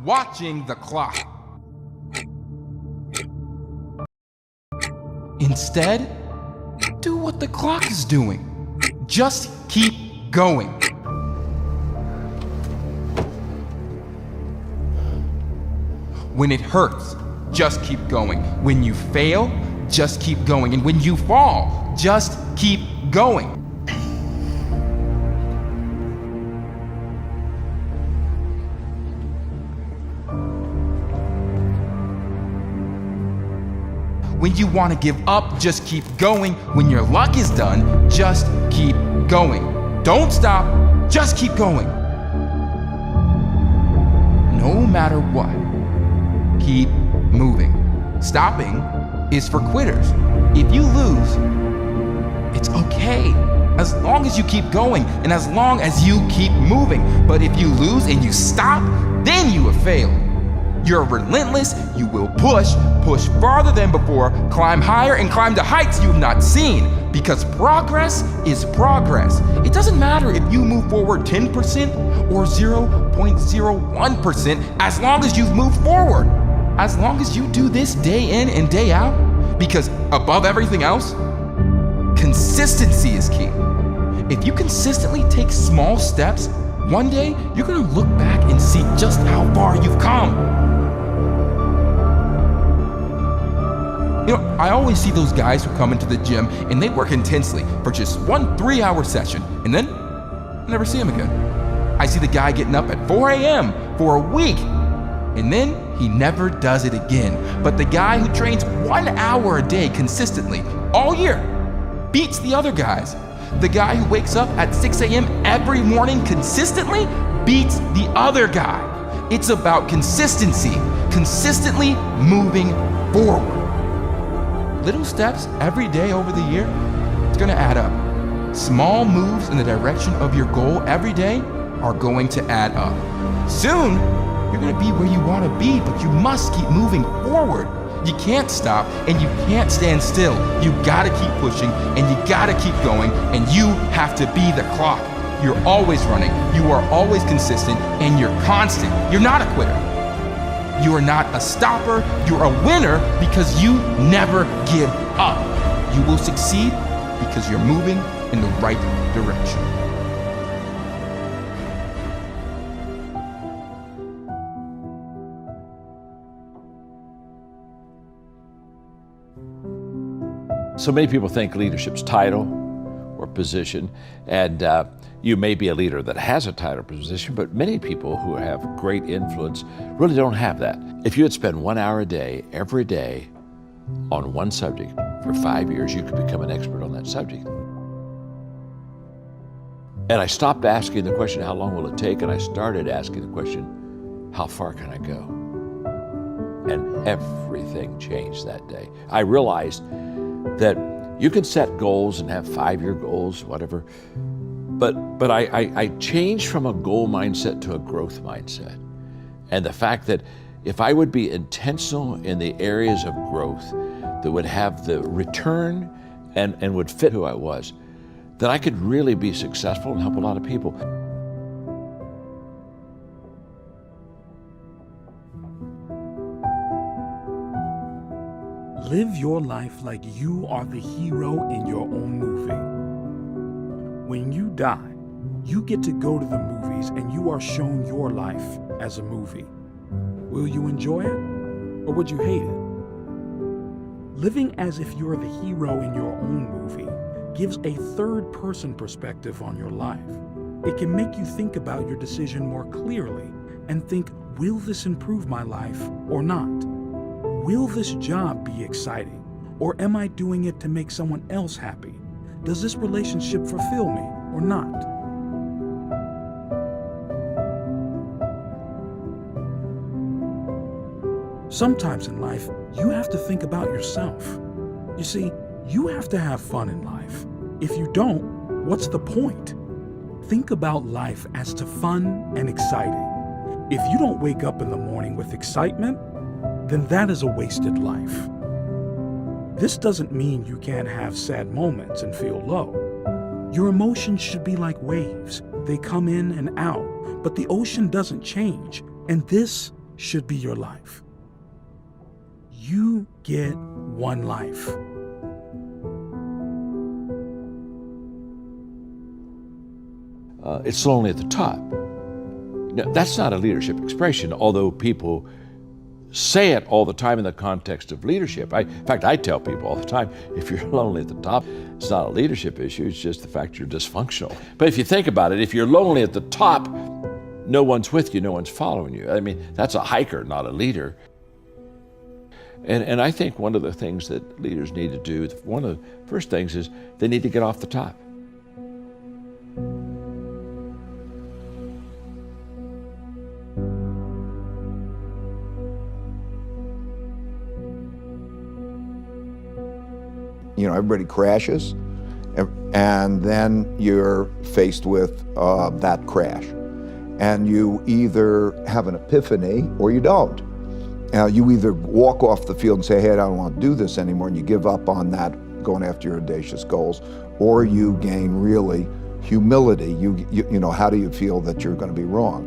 watching the clock. Instead, do what the clock is doing. Just keep going. When it hurts, just keep going. When you fail, just keep going. And when you fall, just keep going. When you want to give up, just keep going. When your luck is done, just keep going. Don't stop, just keep going. No matter what, keep moving. Stopping is for quitters. If you lose, it's okay, as long as you keep going and as long as you keep moving. But if you lose and you stop, then you have failed. You're relentless, you will push farther than before, climb higher and climb to heights you've not seen, because progress is progress. It doesn't matter if you move forward 10% or 0.01%, as long as you've moved forward. As long as you do this day in and day out, because above everything else, consistency is key. If you consistently take small steps, one day you're gonna look back and see just how far you've come. You know, I always see those guys who come into the gym and they work intensely for just 1 3-hour session, and then I never see him again. I see the guy getting up at 4 a.m. for a week, and then he never does it again. But the guy who trains 1 hour a day consistently all year beats the other guys. The guy who wakes up at 6 a.m. every morning consistently beats the other guy. It's about consistency, consistently moving forward. Little steps every day over the year, it's gonna add up. Small moves in the direction of your goal every day are going to add up. Soon, you're gonna be where you wanna be, but you must keep moving forward. You can't stop and you can't stand still. You gotta keep pushing and you gotta keep going, and you have to be the clock. You're always running, you are always consistent, and you're constant. You're not a quitter. You are not a stopper, you're a winner because you never give up. You will succeed because you're moving in the right direction. So many people think leadership's title or position, and you may be a leader that has a title or position, but many people who have great influence really don't have that. If you would spend 1 hour a day, every day, on one subject for 5 years, you could become an expert on that subject. And I stopped asking the question, how long will it take? And I started asking the question, how far can I go? And everything changed that day. I realized that you can set goals and have 5-year goals, whatever, but I changed from a goal mindset to a growth mindset. And the fact that if I would be intentional in the areas of growth that would have the return and would fit who I was, then I could really be successful and help a lot of people. Live your life like you are the hero in your own movie. When you die, you get to go to the movies and you are shown your life as a movie. Will you enjoy it or would you hate it? Living as if you're the hero in your own movie gives a third-person perspective on your life. It can make you think about your decision more clearly and think, will this improve my life or not? Will this job be exciting, or am I doing it to make someone else happy? Does this relationship fulfill me or not? Sometimes in life, you have to think about yourself. You see, you have to have fun in life. If you don't, what's the point? Think about life as to fun and exciting. If you don't wake up in the morning with excitement, then that is a wasted life. This doesn't mean you can't have sad moments and feel low. Your emotions should be like waves. They come in and out, but the ocean doesn't change, and this should be your life. You get one life. It's lonely at the top. Now, that's not a leadership expression, although people say it all the time in the context of leadership. In fact, I tell people all the time, if you're lonely at the top, it's not a leadership issue, it's just the fact you're dysfunctional. But if you think about it, if you're lonely at the top, no one's with you, no one's following you. I mean, that's a hiker, not a leader. And I think one of the things that leaders need to do, one of the first things is they need to get off the top. You know, everybody crashes, and then you're faced with that crash. And you either have an epiphany or you don't. You either walk off the field and say, hey, I don't want to do this anymore, and you give up on that, going after your audacious goals, or you gain really humility. You know, how do you feel that you're going to be wrong?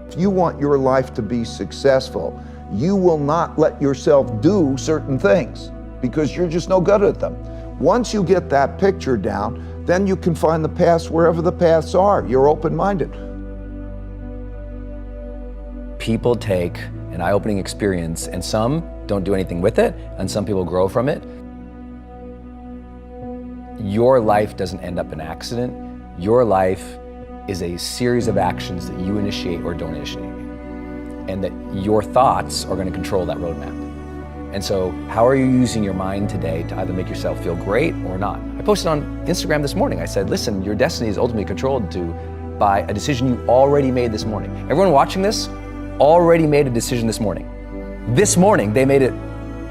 If you want your life to be successful, you will not let yourself do certain things because you're just no good at them. Once you get that picture down, then you can find the paths wherever the paths are. You're open-minded. People take an eye-opening experience and some don't do anything with it, and some people grow from it. Your life doesn't end up an accident. Your life is a series of actions that you initiate or don't initiate, and that your thoughts are going to control that roadmap. And so how are you using your mind today to either make yourself feel great or not? I posted on Instagram this morning, I said, listen, your destiny is ultimately controlled by a decision you already made this morning. Everyone watching this already made a decision this morning. This morning, they made it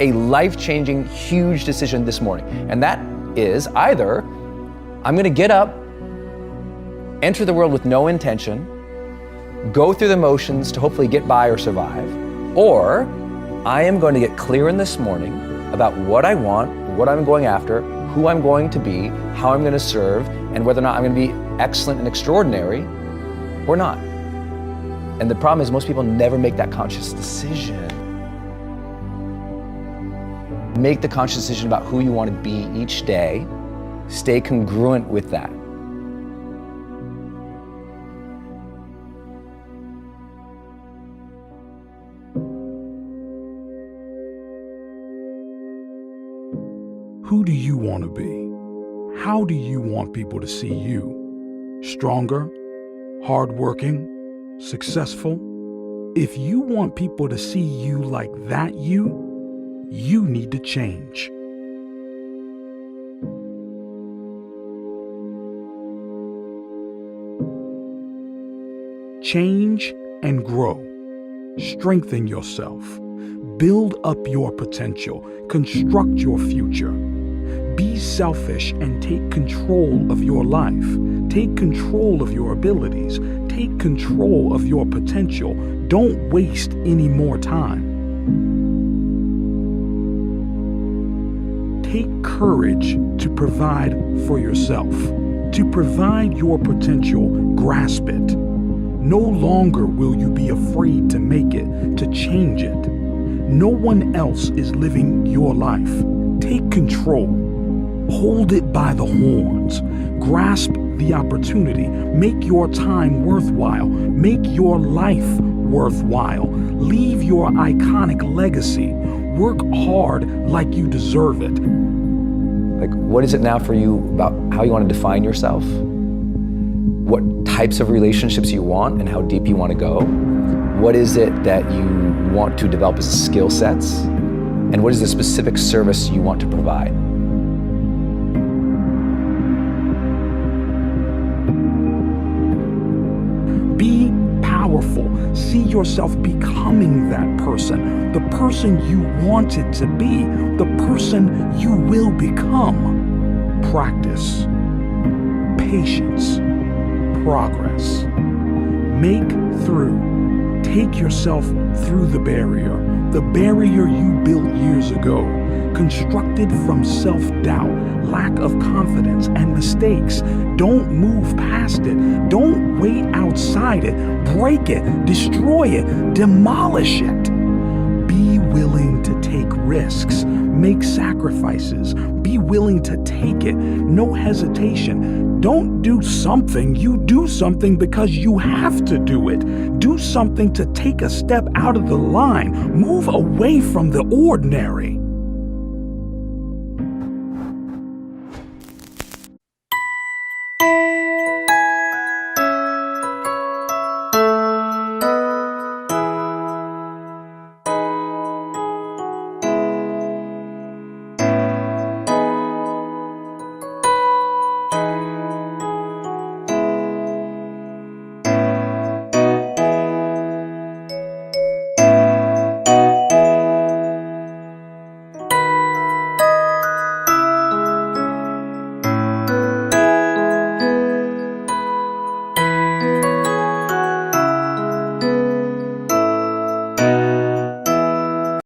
a life-changing, huge decision this morning. And that is either I'm going to get up, enter the world with no intention, go through the motions to hopefully get by or survive, or I am going to get clear in this morning about what I want, what I'm going after, who I'm going to be, how I'm going to serve, and whether or not I'm going to be excellent and extraordinary or not. And the problem is most people never make that conscious decision. Make the conscious decision about who you want to be each day. Stay congruent with that. Who do you want to be? How do you want people to see you? Stronger, hardworking, successful? If you want people to see you like that you need to change. Change and grow. Strengthen yourself. Build up your potential. Construct your future. Be selfish and take control of your life. Take control of your abilities. Take control of your potential. Don't waste any more time. Take courage to provide for yourself. To provide your potential, grasp it. No longer will you be afraid to make it, to change it. No one else is living your life. Take control. Hold it by the horns. Grasp the opportunity. Make your time worthwhile. Make your life worthwhile. Leave your iconic legacy. Work hard like you deserve it. Like, what is it now for you about how you want to define yourself? What types of relationships you want and how deep you want to go? What is it that you want to develop as skill sets? And what is the specific service you want to provide? Be powerful. See yourself becoming that person, the person you wanted to be, the person you will become. Practice, patience, progress. Make through. Take yourself through the barrier you built years ago. constructed from self-doubt, lack of confidence, and mistakes. Don't move past it. Don't wait outside it. Break it, destroy it, demolish it. Be willing to take risks, make sacrifices, be willing to take it, no hesitation. Don't do something, you do something because you have to do it. Do something to take a step out of the line, move away from the ordinary.